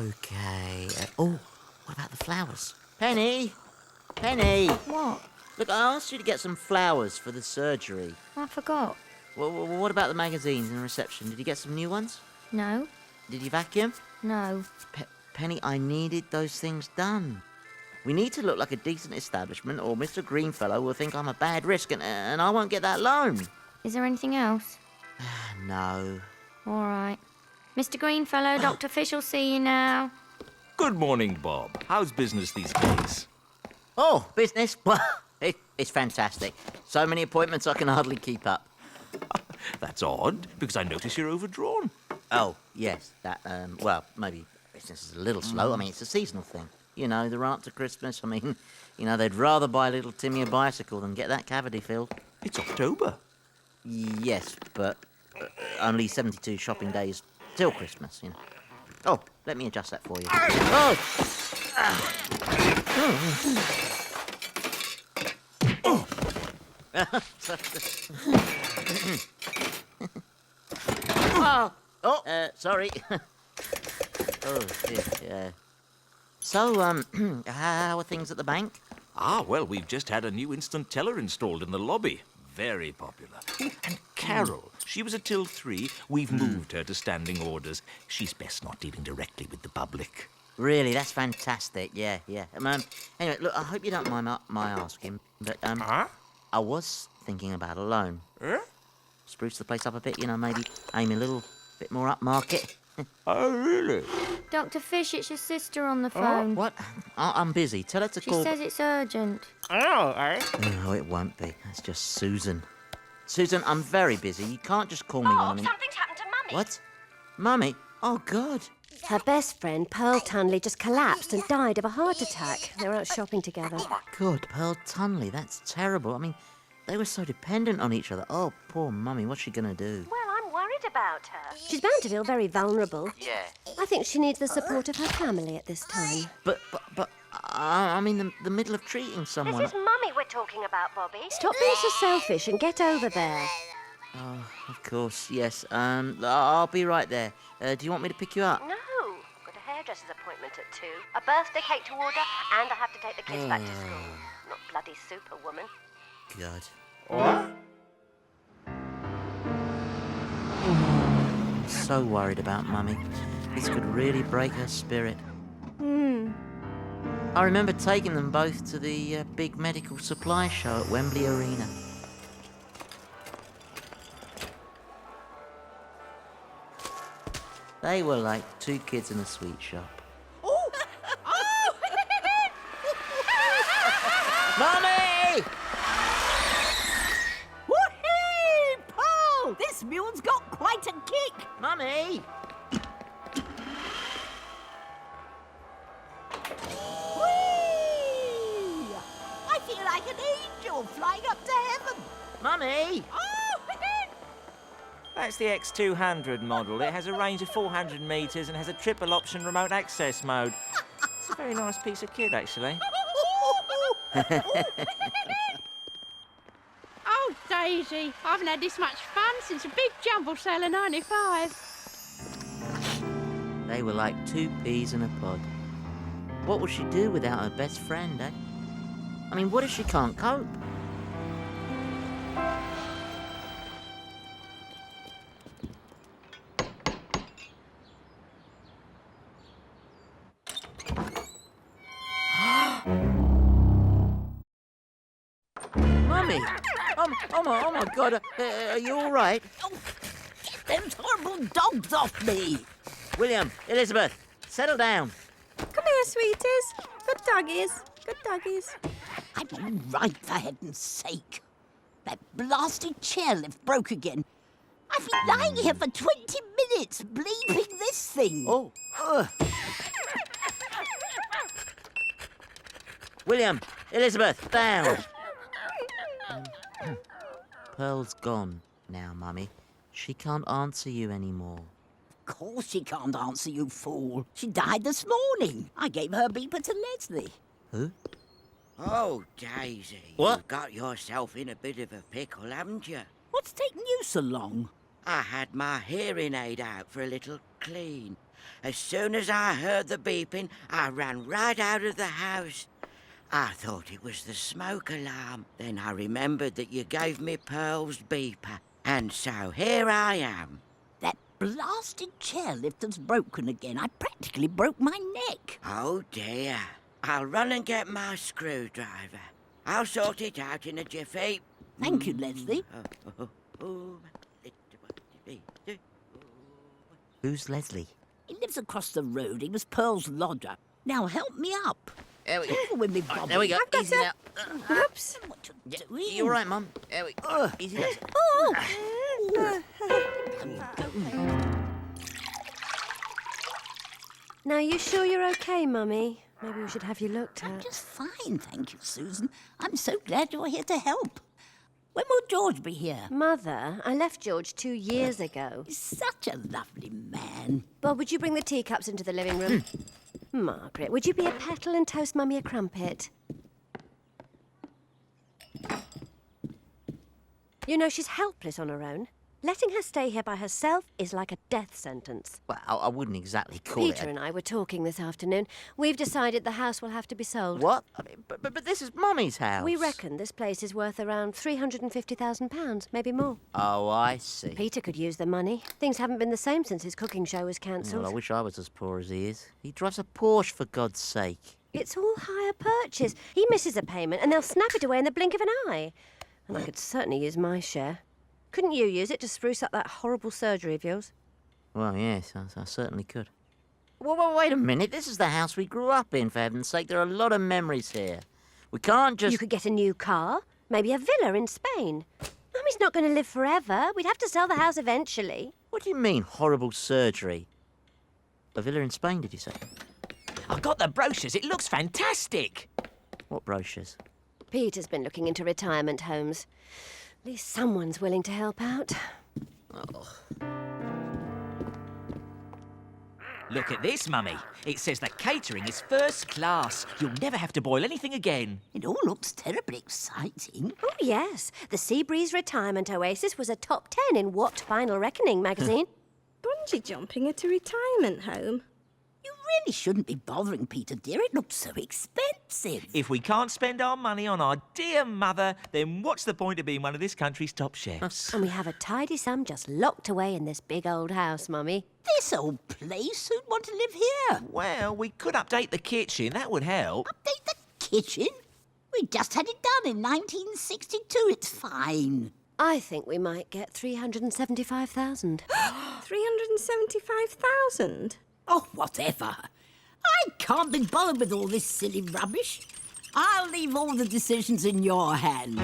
Okay. Oh, what about the flowers? Penny! Penny! What? Look, I asked you to get some flowers for the surgery. I forgot. Well, what about the magazines in the reception? Did you get some new ones? No. Did you vacuum? No. Penny, I needed those things done. We need to look like a decent establishment, or Mr. Greenfellow will think I'm a bad risk, and I won't get that loan. Is there anything else? No. All right. Mr. Greenfellow, Dr. Fish will see you now. Good morning, Bob. How's business these days? Oh, business? Well, it's fantastic. So many appointments I can hardly keep up. That's odd, because I notice you're overdrawn. Oh, yes, that, well, maybe business is a little slow. I mean, it's a seasonal thing. You know, the run up to Christmas. I mean, you know, they'd rather buy little Timmy a bicycle than get that cavity filled. It's October. Yes, but only 72 shopping days till Christmas, you know. Oh, let me adjust that for you. Oh! Sorry. Oh, dear, yeah. So, how are things at the bank? Ah, well, we've just had a new instant teller installed in the lobby. Very popular. And Carol, she was a till 3. We've moved her to standing orders. She's best not dealing directly with the public. Really, that's fantastic. Yeah. Anyway, look, I hope you don't mind my asking, but, I was thinking about a loan. Spruce the place up a bit, you know, maybe aim a little bit more upmarket. Oh, really? Dr. Fish, it's your sister on the phone. What? I'm busy. Tell her to She call... says it's urgent. Oh, it won't be. That's just Susan. Susan, I'm very busy. You can't just call me when I'm in... Something's happened to Mummy. What? Mummy? Oh, God. Her best friend, Pearl Tunley, just collapsed and died of a heart attack. They were out shopping together. Oh, my God. Pearl Tunley, that's terrible. I mean, they were so dependent on each other. Oh, poor Mummy. What's she going to do? Well, I'm worried about her. She's bound to feel very vulnerable. Yeah. I think she needs the support of her family at this time. But I'm in the middle of treating someone. This is Mummy we're talking about, Bobby. Stop being so selfish and get over there. Oh, of course, yes. I'll be right there. Do you want me to pick you up? No. Got a hairdresser's appointment at 2, a birthday cake to order, and I have to take the kids back to school. Not bloody superwoman. God. What? I'm so worried about Mummy. This could really break her spirit. I remember taking them both to the big medical supply show at Wembley Arena. They were like 2 kids in a sweet shop. Oh! Oh! Mummy! Whee! Paul! This mule's got quite a kick. Mummy! Whee! I feel like an angel flying up to heaven. Mummy! Oh! That's the X200 model. It has a range of 400 metres and has a triple option remote access mode. It's a very nice piece of kit, actually. Oh, Daisy, I haven't had this much fun since a big jumble sale of 95. They were like 2 peas in a pod. What would she do without her best friend, eh? I mean, what if she can't cope? Mummy! Oh my God, are you all right? Oh, get those horrible dogs off me. William, Elizabeth, settle down. Come here, sweeties. Good doggies. Good doggies. I'm all right, for heaven's sake. That blasted chairlift broke again. I've been lying here for 20 minutes, bleeping this thing. Oh. William, Elizabeth, down. Pearl's gone now, Mummy. She can't answer you anymore. Of course she can't answer, you fool. She died this morning. I gave her beeper to Leslie. Who? Oh, Daisy. What? You've got yourself in a bit of a pickle, haven't you? What's taking you so long? I had my hearing aid out for a little clean, As soon as I heard the beeping, I ran right out of the house. I thought it was the smoke alarm. Then I remembered that you gave me Pearl's beeper. And so here I am. That blasted chairlift has broken again. I practically broke my neck. Oh dear. I'll run and get my screwdriver. I'll sort it out in a jiffy. Thank you, Leslie. Who's Leslie? He lives across the road. He was Pearl's lodger. Now help me up. There we go. Careful with me, Bobby. There we go. I've got Easy her. now. Whoops. What you doing? You all right, Mum? There we go. Easy now. Now, you sure you're okay, Mummy? Maybe we should have you looked I'm at. just fine, thank you, Susan. I'm so glad you're here to help. When will George be here? Mother, I left George 2 years ago. He's such a lovely man. Bob, would you bring the teacups into the living room? Margaret, would you be a petal and toast Mummy a crumpet? You know, she's helpless on her own. Letting her stay here by herself is like a death sentence. Well, I wouldn't exactly call Peter it. and I were talking this afternoon. We've decided the house will have to be sold. What? I mean, but this is Mummy's house. We reckon this place is worth around £350,000, maybe more. Oh, I see. Peter could use the money. Things haven't been the same since his cooking show was cancelled. Well, I wish I was as poor as he is. He drives a Porsche, for God's sake. It's all hire purchase. He misses a payment and they'll snap it away in the blink of an eye. And I could certainly use my share. Couldn't you use it to spruce up that horrible surgery of yours? Well, yes, I certainly could. Well, wait a minute. This is the house we grew up in, for heaven's sake. There are a lot of memories here. We can't just... You could get a new car, maybe a villa in Spain. Mummy's not going to live forever. We'd have to sell the house eventually. What do you mean, horrible surgery? A villa in Spain, did you say? I got the brochures. It looks fantastic. What brochures? Peter's been looking into retirement homes. At least someone's willing to help out. Look at this, Mummy. It says that catering is first class. You'll never have to boil anything again. It all looks terribly exciting. Oh, yes. The Seabreeze Retirement Oasis was a top 10 in What Final Reckoning magazine. Bungee jumping at a retirement home. You really shouldn't be bothering Peter, dear. It looks so expensive. If we can't spend our money on our dear mother, then what's the point of being one of this country's top chefs? And we have a tidy sum just locked away in this big old house, Mummy. This old place, who'd want to live here? Well, we could update the kitchen. That would help. Update the kitchen? We just had it done in 1962. It's fine. I think we might get 375,000. 375,000? Oh, whatever. I can't be bothered with all this silly rubbish. I'll leave all the decisions in your hands.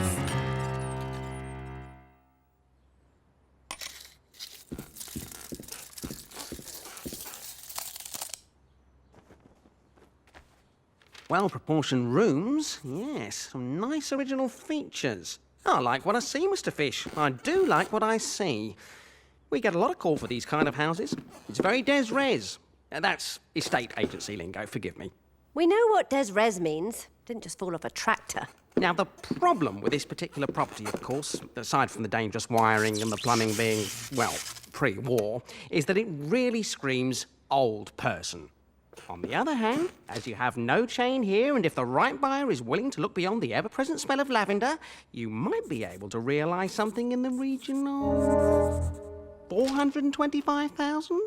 Well-proportioned rooms, yes. Some nice original features. I like what I see, Mr. Fish. I do like what I see. We get a lot of call for these kind of houses. It's very des res. That's estate agency lingo, forgive me. We know what des res means. Didn't just fall off a tractor. Now, the problem with this particular property, of course, aside from the dangerous wiring and the plumbing being, well, pre-war, is that it really screams old person. On the other hand, as you have no chain here, and if the right buyer is willing to look beyond the ever-present smell of lavender, you might be able to realise something in the region of 425,000?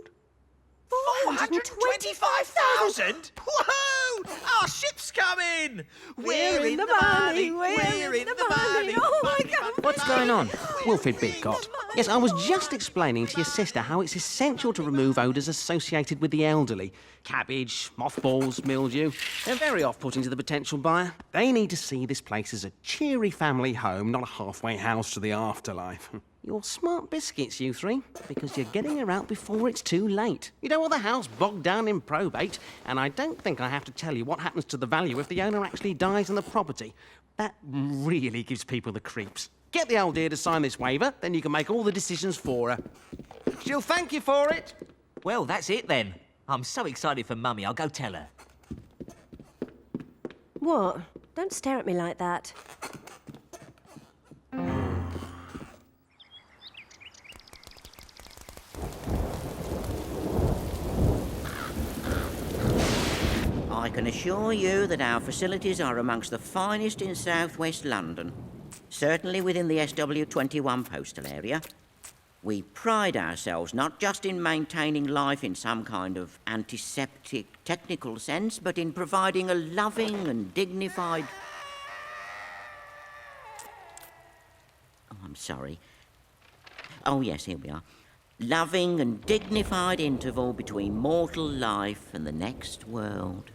425,000? Whoa! Our ship's coming! We're in the money! We're in the money! Oh, my God! What's going on? Wilfred Bidcott. Yes, I was just explaining to your sister how it's essential to remove odours associated with the elderly. Cabbage, mothballs, mildew. They're very off-putting to the potential buyer. They need to see this place as a cheery family home, not a halfway house to the afterlife. You're smart biscuits, you three, because you're getting her out before it's too late. You don't want the house bogged down in probate, and I don't think I have to tell you what happens to the value if the owner actually dies on the property. That really gives people the creeps. Get the old dear to sign this waiver, then you can make all the decisions for her. She'll thank you for it. Well, that's it then. I'm so excited for Mummy, I'll go tell her. What? Don't stare at me like that. I can assure you that our facilities are amongst the finest in southwest London, certainly within the SW21 postal area. We pride ourselves not just in maintaining life in some kind of antiseptic technical sense, but in providing a loving and dignified... Oh, I'm sorry. Oh, yes, here we are. Loving and dignified interval between mortal life and the next world.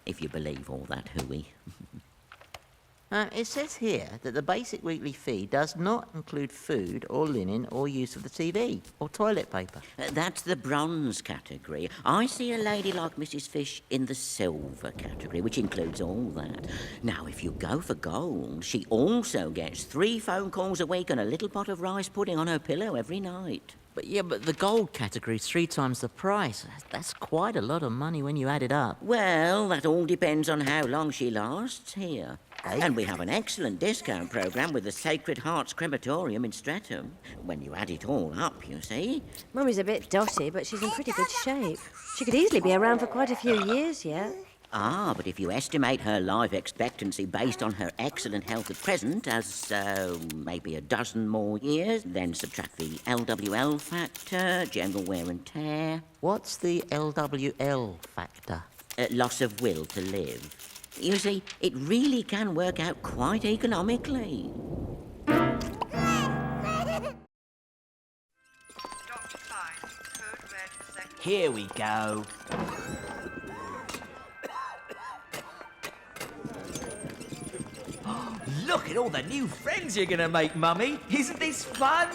If you believe all that hooey. It says here that the basic weekly fee does not include food or linen or use of the TV or toilet paper. That's the bronze category. I see a lady like Mrs. Fish in the silver category, which includes all that. Now, if you go for gold, she also gets 3 phone calls a week and a little pot of rice pudding on her pillow every night. But the gold category's 3 times the price. That's quite a lot of money when you add it up. Well, that all depends on how long she lasts here. And we have an excellent discount programme with the Sacred Hearts Crematorium in Streatham. When you add it all up, you see. Mummy's a bit dotty, but she's in pretty good shape. She could easily be around for quite a few years yet. Ah, but if you estimate her life expectancy based on her excellent health at present as, maybe a dozen more years, then subtract the LWL factor, general wear and tear. What's the LWL factor? Loss of will to live. You see, it really can work out quite economically. Here we go. Look at all the new friends you're going to make, Mummy. Isn't this fun?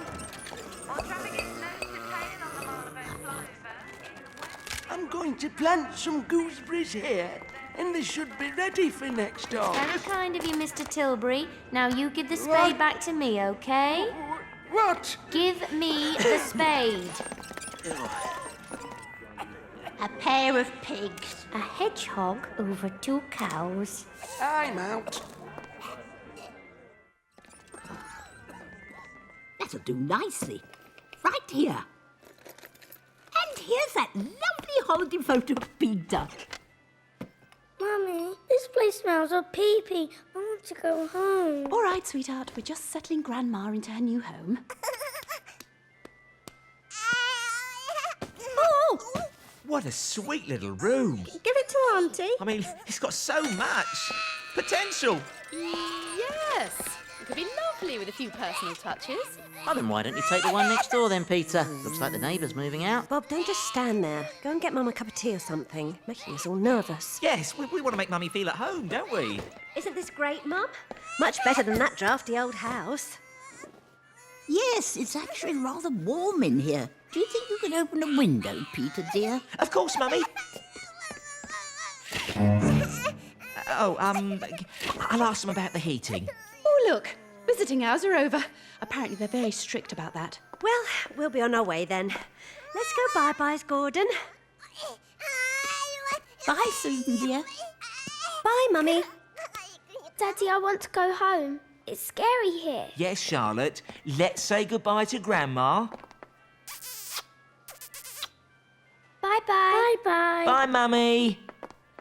I'm going to plant some gooseberries here, and they should be ready for next time. Very kind of you, Mr. Tilbury. Now you give the spade back to me, OK? What? Give me the spade. A pair of pigs. A hedgehog over 2 cows. I'm out. That'll do nicely. Right here. And here's that lovely holiday photo of Peter. Mummy, this place smells of pee-pee. I want to go home. All right, sweetheart, we're just settling Grandma into her new home. Oh! What a sweet little room. Give it to Auntie. I mean, it's got so much potential. Yes. It could be lovely with a few personal touches. Oh, then why don't you take the one next door then, Peter? Looks like the neighbour's moving out. Bob, don't just stand there. Go and get Mum a cup of tea or something, making us all nervous. Yes, we want to make Mummy feel at home, don't we? Isn't this great, Mum? Much better than that drafty old house. Yes, it's actually rather warm in here. Do you think you can open a window, Peter, dear? Of course, Mummy. I'll ask them about the heating. Oh, look. Visiting hours are over. Apparently they're very strict about that. Well, we'll be on our way then. Let's go bye-byes, Gordon. Bye, Susan, dear. Bye, Mummy. Daddy, I want to go home. It's scary here. Yes, Charlotte. Let's say goodbye to Grandma. Bye-bye. Bye-bye. Bye, Mummy.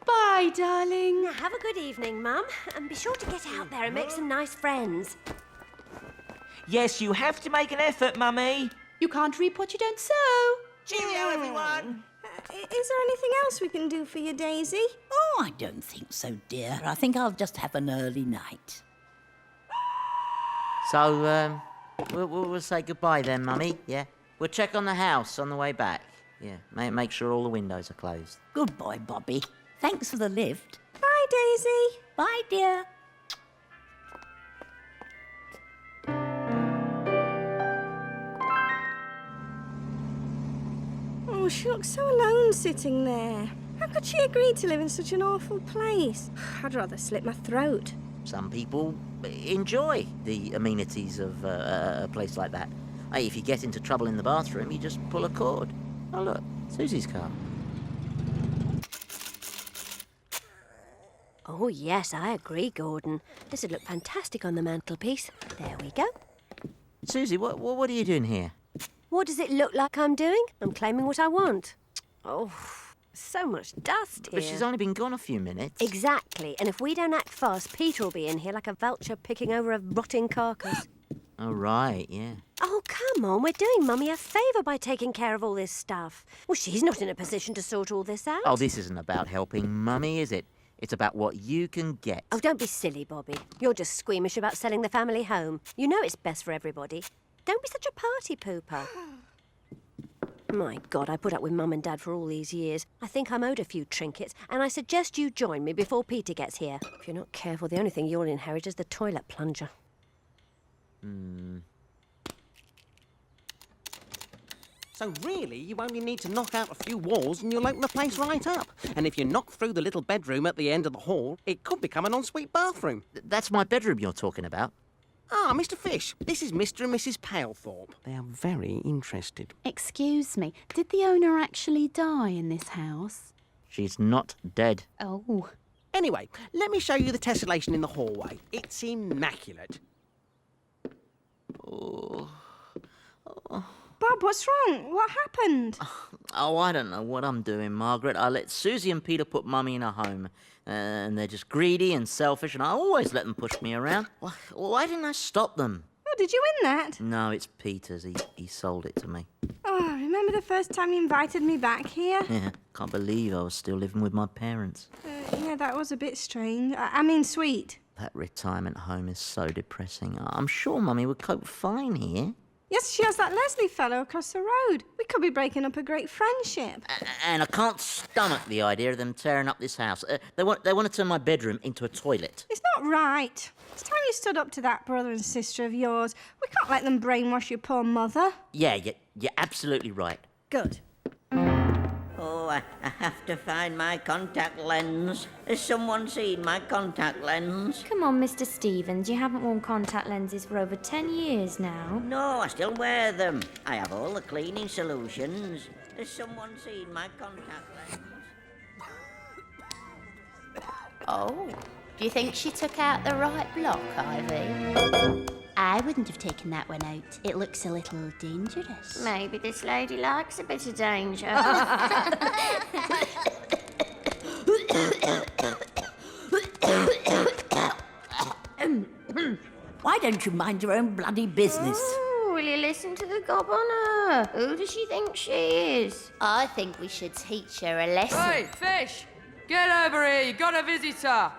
Bye, darling. Now, have a good evening, Mum. And be sure to get out there and make some nice friends. Yes, you have to make an effort, Mummy. You can't reap what you don't sow. Cheerio, everyone. Is there anything else we can do for you, Daisy? Oh, I don't think so, dear. I think I'll just have an early night. So, we'll say goodbye then, Mummy, yeah? We'll check on the house on the way back. Yeah, make sure all the windows are closed. Good boy, Bobby. Thanks for the lift. Bye, Daisy. Bye, dear. Oh, she looks so alone sitting there. How could she agree to live in such an awful place? I'd rather slit my throat. Some people enjoy the amenities of a place like that. Hey, if you get into trouble in the bathroom, you just pull a cord. Oh, look, Susie's car. Oh, yes, I agree, Gordon. This would look fantastic on the mantelpiece. There we go. Susie, what are you doing here? What does it look like I'm doing? I'm claiming what I want. Oh, So much dust here. But she's only been gone a few minutes. Exactly. And if we don't act fast, Peter will be in here like a vulture picking over a rotting carcass. Oh, right, yeah. Oh, come on. We're doing Mummy a favour by taking care of all this stuff. Well, she's not in a position to sort all this out. Oh, this isn't about helping Mummy, is it? It's about what you can get. Oh, don't be silly, Bobby. You're just squeamish about selling the family home. You know it's best for everybody. Don't be such a party pooper. My God, I put up with Mum and Dad for all these years. I think I'm owed a few trinkets, and I suggest you join me before Peter gets here. If you're not careful, the only thing you'll inherit is the toilet plunger. So really, you only need to knock out a few walls and you'll open the place right up. And if you knock through the little bedroom at the end of the hall, it could become an ensuite bathroom. That's my bedroom you're talking about. Ah, Mr. Fish, this is Mr. and Mrs. Palethorpe. They are very interested. Excuse me, did the owner actually die in this house? She's not dead. Oh. Anyway, let me show you the tessellation in the hallway. It's immaculate. Bob, what's wrong? What happened? Oh, I don't know what I'm doing, Margaret. I let Susie and Peter put Mummy in a home. And they're just greedy and selfish, and I always let them push me around. Why didn't I stop them? Oh, did you win that? No, it's Peter's. He sold it to me. Oh, remember the first time you invited me back here? Yeah, can't believe I was still living with my parents. Yeah, that was a bit strange. I mean, sweet. That retirement home is so depressing. I'm sure Mummy would cope fine here. Yes, she has that Leslie fellow across the road. We could be breaking up a great friendship. And I can't stomach the idea of them tearing up this house. They want to turn my bedroom into a toilet. It's not right. It's time you stood up to that brother and sister of yours. We can't let them brainwash your poor mother. Yeah, you're absolutely right. Good. Oh, I have to find my contact lens. Has someone seen my contact lens? Come on, Mr. Stevens. You haven't worn contact lenses for over 10 years now. No, I still wear them. I have all the cleaning solutions. Has someone seen my contact lens? Oh, do you think she took out the right block, Ivy? I wouldn't have taken that one out. It looks a little dangerous. Maybe this lady likes a bit of danger. Why don't you mind your own bloody business? Ooh, will you listen to the gob on her? Who does she think she is? I think we should teach her a lesson. Hey, Fish! Get over here, you got a visitor!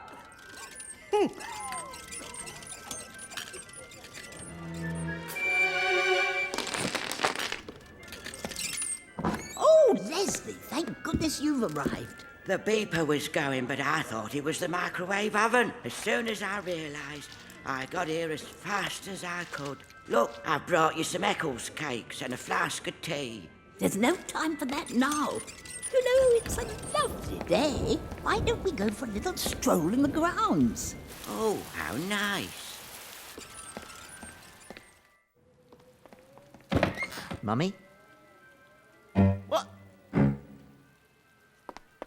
Oh, Leslie, thank goodness you've arrived. The beeper was going, but I thought it was the microwave oven. As soon as I realised, I got here as fast as I could. Look, I've brought you some Eccles cakes and a flask of tea. There's no time for that now. You know, it's a lovely day. Why don't we go for a little stroll in the grounds? Oh, how nice. Mummy? What?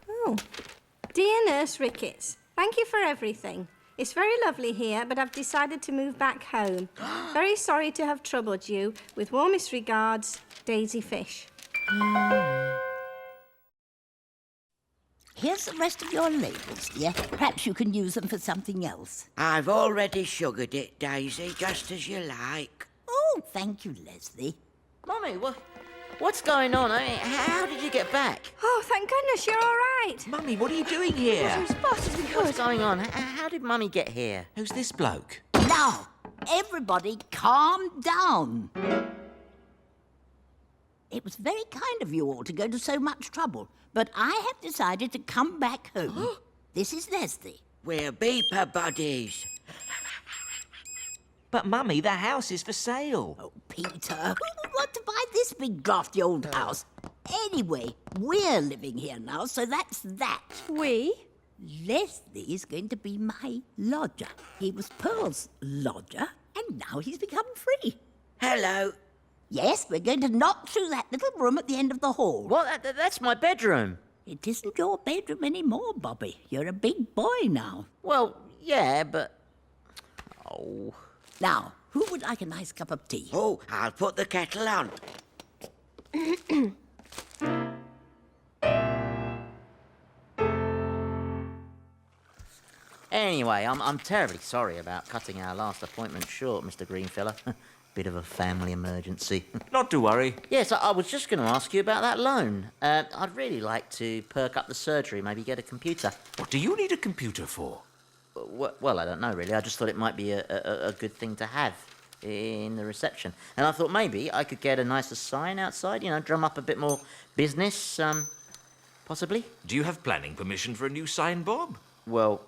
Oh, dear Nurse Ricketts, thank you for everything. It's very lovely here, but I've decided to move back home. Very sorry to have troubled you. With warmest regards, Daisy Fish. Here's the rest of your labels, dear. Perhaps you can use them for something else. I've already sugared it, Daisy, just as you like. Oh, thank you, Leslie. Mummy, what's going on? I mean, how did you get back? Oh, thank goodness you're all right. Mummy, what are you doing here? As fast as we could. What's going on? How did Mummy get here? Who's this bloke? Now, everybody calm down. It was very kind of you all to go to so much trouble, but I have decided to come back home. This is Leslie. We're beeper buddies. But, Mummy, the house is for sale. Oh, Peter, who would want to buy this big drafty old house? Anyway, we're living here now, so that's that. We? Leslie is going to be my lodger. He was Pearl's lodger, and now he's become free. Hello. Yes, we're going to knock through that little room at the end of the hall. What? That's my bedroom. It isn't your bedroom anymore, Bobby. You're a big boy now. Well, yeah, but... Oh... Now, who would like a nice cup of tea? Oh, I'll put the kettle on. Anyway, I'm terribly sorry about cutting our last appointment short, Mr. Greenfella. Bit of a family emergency. Not to worry. Yes, I was just going to ask you about that loan. I'd really like to perk up the surgery, maybe get a computer. What do you need a computer for? Well, I don't know, really. I just thought it might be a good thing to have in the reception. And I thought maybe I could get a nicer sign outside, you know, drum up a bit more business, possibly. Do you have planning permission for a new sign, Bob? Well,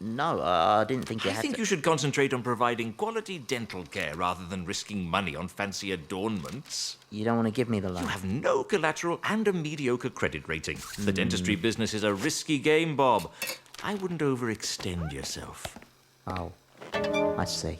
no, I didn't think you I had think to... you should concentrate on providing quality dental care rather than risking money on fancy adornments. You don't want to give me the loan? You have no collateral and a mediocre credit rating. The dentistry business is a risky game, Bob. I wouldn't overextend yourself. Oh, I see.